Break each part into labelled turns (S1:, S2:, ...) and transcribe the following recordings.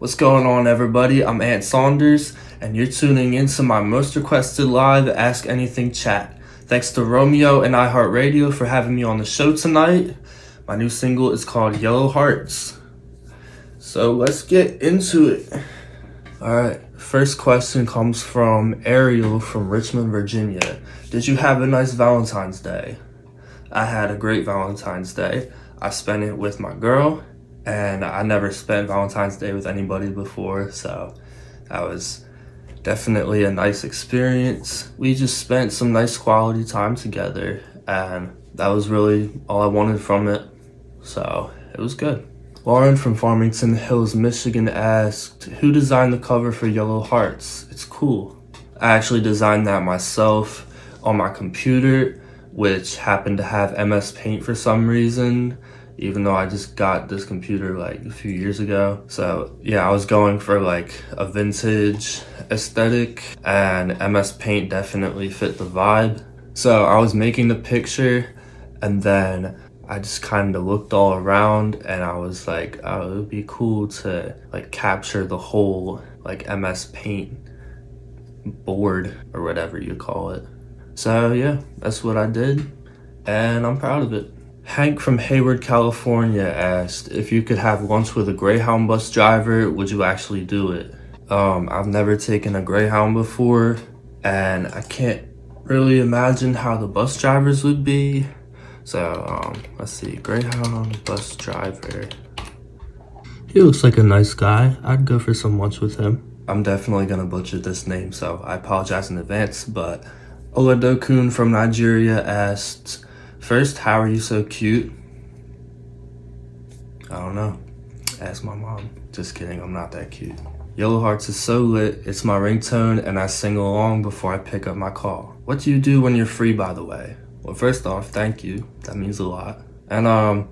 S1: What's going on, everybody? I'm Saunders, and you're tuning into my most requested live Ask Anything Chat. Thanks to Romeo and iHeart for having me on the show tonight. My new single is called Yellow Hearts. So let's get into it. Alright, first question comes from Ariel from Richmond, Virginia. Did you have a nice Valentine's Day? I had a great Valentine's Day. I spent it with my girl, and I never spent Valentine's Day with anybody before, so that was definitely a nice experience. We just spent some nice quality time together, and that was really all I wanted from it, so it was good. Lauren from Farmington Hills, Michigan asked, who designed the cover for Yellow Hearts? It's cool. I actually designed that myself on my computer, which happened to have MS Paint for some reason, even though I just got this computer like a few years ago. So yeah, I was going for like a vintage aesthetic, and MS Paint definitely fit the vibe. So I was making the picture, and then I just kind of looked all around, and I was like, oh, it would be cool to like capture the whole like MS Paint board or whatever you call it. So yeah, that's what I did, and I'm proud of it. Hank from Hayward, California asked, if you could have lunch with a Greyhound bus driver, would you actually do it? I've never taken a Greyhound before, and I can't really imagine how the bus drivers would be. So, let's see, Greyhound bus driver. He looks like a nice guy. I'd go for some lunch with him. I'm definitely gonna butcher this name, so I apologize in advance, but Oladokun from Nigeria asked, first, how are you so cute? I don't know. Ask my mom. Just kidding, I'm not that cute. Yellow Hearts is so lit, it's my ringtone, and I sing along before I pick up my call. What do you do when you're free, by the way? Well, first off, thank you. That means a lot. And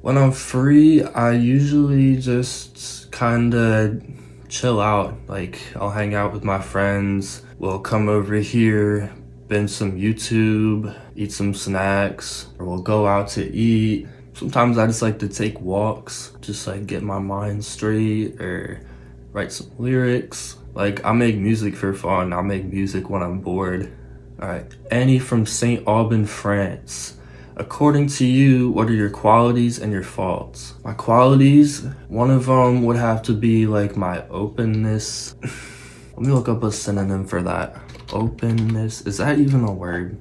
S1: when I'm free, I usually just kinda chill out. Like, I'll hang out with my friends. We'll come over here, binge some YouTube, eat some snacks, or we'll go out to eat. Sometimes I just like to take walks, just like get my mind straight, or write some lyrics. Like, I make music for fun. I make music when I'm bored. Alright, Annie from St. Aubin, France. According to you, what are your qualities and your faults? My qualities, one of them would have to be like my openness. Let me look up a synonym for that. Openness, is that even a word?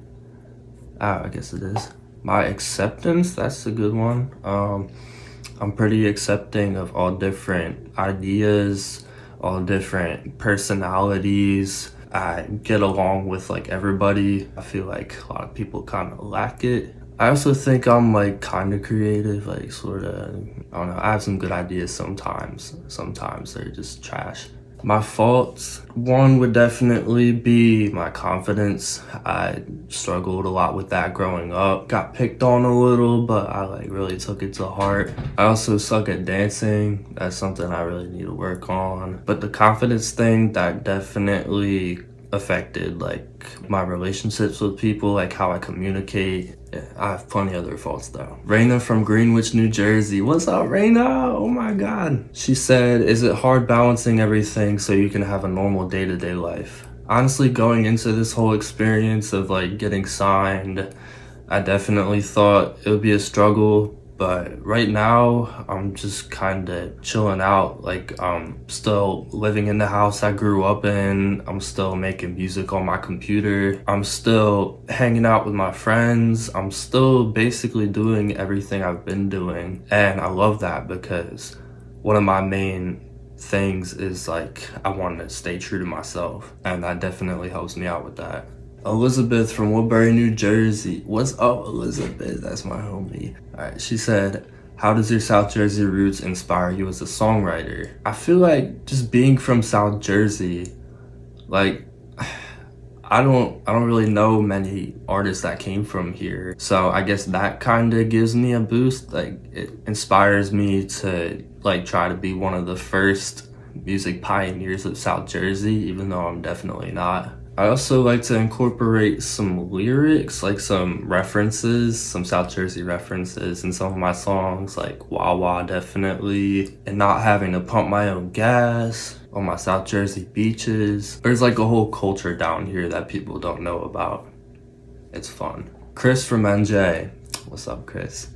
S1: I guess it is. My acceptance, that's a good one. I'm pretty accepting of all different ideas, all different personalities. I get along with like everybody. I feel like a lot of people kind of lack it. I also think I'm like kind of creative, like sort of, I don't know, I have some good ideas sometimes. Sometimes they're just trash. My faults, one would definitely be my confidence. I struggled a lot with that growing up. Got picked on a little, but I like really took it to heart. I also suck at dancing. That's something I really need to work on. But the confidence thing, that definitely affected like my relationships with people, like how I communicate. Yeah, I have plenty of other faults though. Raina from Greenwich, New Jersey. What's up, Raina? Oh my God. She said, is it hard balancing everything so you can have a normal day-to-day life? Honestly, going into this whole experience of like getting signed, I definitely thought it would be a struggle. But right now, I'm just kind of chilling out. Like, I'm still living in the house I grew up in. I'm still making music on my computer. I'm still hanging out with my friends. I'm still basically doing everything I've been doing. And I love that because one of my main things is like, I want to stay true to myself. And that definitely helps me out with that. Elizabeth from Woodbury, New Jersey. What's up, Elizabeth? That's my homie. Alright, she said, how does your South Jersey roots inspire you as a songwriter? I feel like just being from South Jersey, like, I don't really know many artists that came from here. So I guess that kind of gives me a boost. Like, it inspires me to like try to be one of the first music pioneers of South Jersey, even though I'm definitely not. I also like to incorporate some lyrics, like some references, some South Jersey references in some of my songs, like Wawa definitely, and not having to pump my own gas on my South Jersey beaches. There's like a whole culture down here that people don't know about. It's fun. Chris from NJ. What's up, Chris?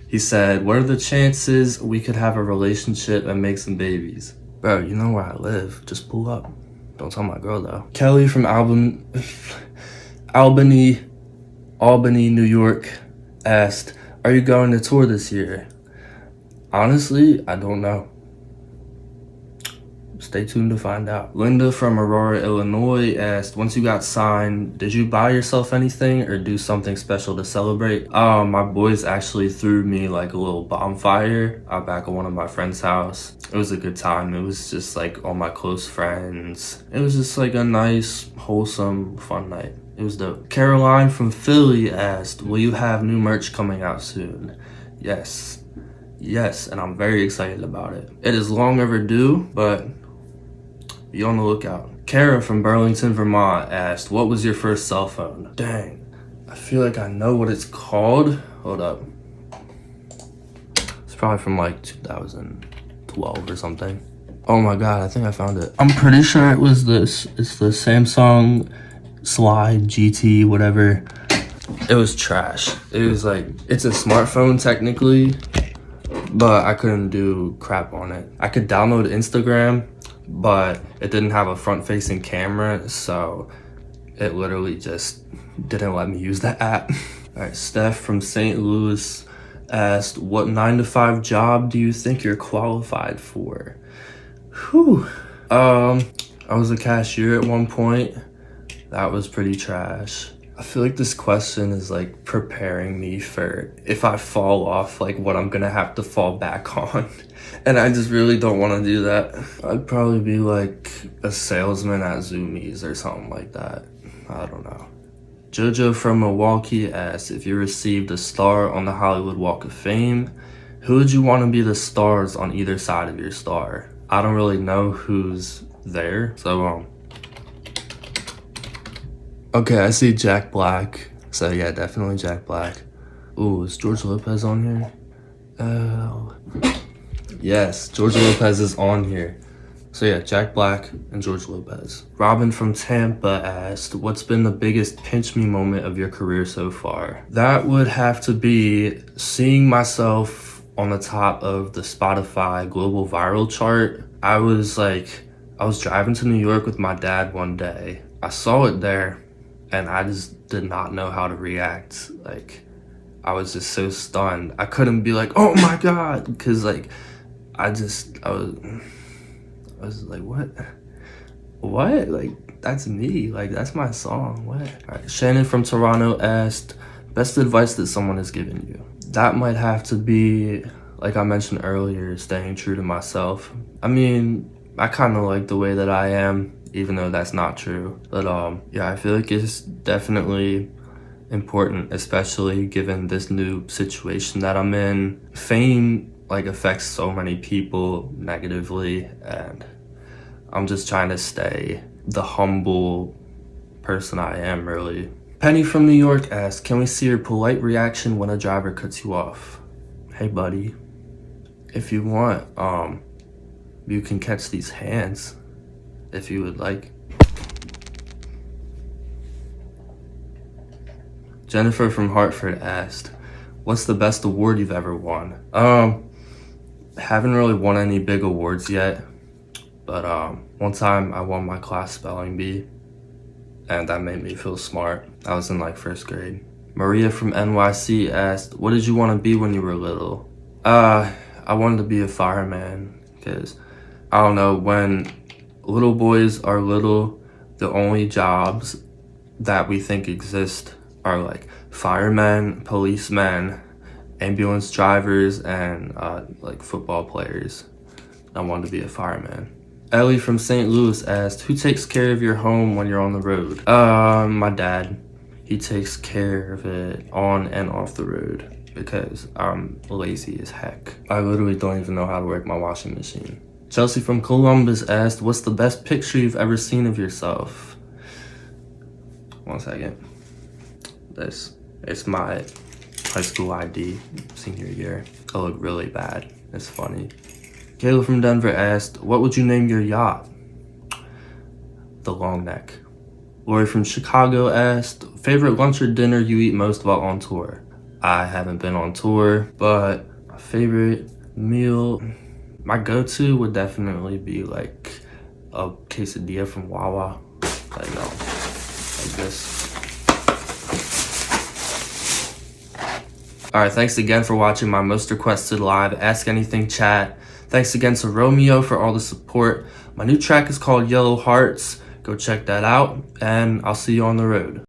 S1: He said, what are the chances we could have a relationship and make some babies? Bro, you know where I live. Just pull up. Don't tell my girl though. Kelly from Albany, New York asked, are you going to tour this year? Honestly, I don't know. Stay tuned to find out. Linda from Aurora, Illinois asked, once you got signed, did you buy yourself anything or do something special to celebrate? My boys actually threw me like a little bonfire out back at one of my friend's house. It was a good time. It was just like all my close friends. It was just like a nice, wholesome, fun night. It was dope. Caroline from Philly asked, will you have new merch coming out soon? Yes, and I'm very excited about it. It is long overdue, but be on the lookout. Kara from Burlington, Vermont asked, what was your first cell phone? Dang, I feel like I know what it's called. Hold up. It's probably from like 2012 or something. Oh my God, I think I found it. I'm pretty sure it was this. It's the Samsung Slide GT, whatever. It was trash. It was like, it's a smartphone technically, but I couldn't do crap on it. I could download Instagram, but it didn't have a front-facing camera, so it literally just didn't let me use the app. All right, Steph from St. Louis asked, what 9-to-5 job do you think you're qualified for? Whew. I was a cashier at one point. That was pretty trash. I feel like this question is like preparing me for if I fall off, like what I'm gonna have to fall back on. And I just really don't want to do that. I'd probably be like a salesman at Zoomies or something like that. I don't know. Jojo from Milwaukee asked, if you received a star on the Hollywood Walk of Fame, who would you want to be the stars on either side of your star? I don't really know who's there, so okay, I see Jack Black. So yeah, definitely Jack Black. Ooh, is George Lopez on here? Oh. Yes, George Lopez is on here. So yeah, Jack Black and George Lopez. Robin from Tampa asked, what's been the biggest pinch me moment of your career so far? That would have to be seeing myself on the top of the Spotify global viral chart. I was driving to New York with my dad one day. I saw it there and I just did not know how to react. Like, I was just so stunned. I couldn't be like, oh my God, because like, I was like, what? Like, that's me. Like, that's my song. What? All right. Shannon from Toronto asked, best advice that someone has given you? That might have to be, like I mentioned earlier, staying true to myself. I mean, I kind of like the way that I am, even though that's not true. But yeah, I feel like it's definitely important, especially given this new situation that I'm in. Fame like affects so many people negatively, and I'm just trying to stay the humble person I am, really. Penny from New York asked, can we see your polite reaction when a driver cuts you off? Hey buddy, if you want, you can catch these hands if you would like. Jennifer from Hartford asked, what's the best award you've ever won? Haven't really won any big awards yet, but one time I won my class spelling bee, and that made me feel smart. I was in like first grade. Maria from NYC asked, what did you want to be when you were little? I wanted to be a fireman, because I don't know, when little boys are little, the only jobs that we think exist are like firemen, policemen, ambulance drivers, and like football players. I wanted to be a fireman. Ellie from St. Louis asked, who takes care of your home when you're on the road? My dad. He takes care of it on and off the road because I'm lazy as heck. I literally don't even know how to work my washing machine. Chelsea from Columbus asked, what's the best picture you've ever seen of yourself? 1 second. It's my high school ID, senior year. I look really bad. It's funny. Caleb from Denver asked, what would you name your yacht? The Long Neck. Lori from Chicago asked, favorite lunch or dinner you eat most while on tour? I haven't been on tour, but my favorite meal, my go-to would definitely be like a quesadilla from Wawa. Like this. Alright, thanks again for watching my most requested live Ask Anything chat. Thanks again to Romeo for all the support. My new track is called Yellow Hearts. Go check that out, and I'll see you on the road.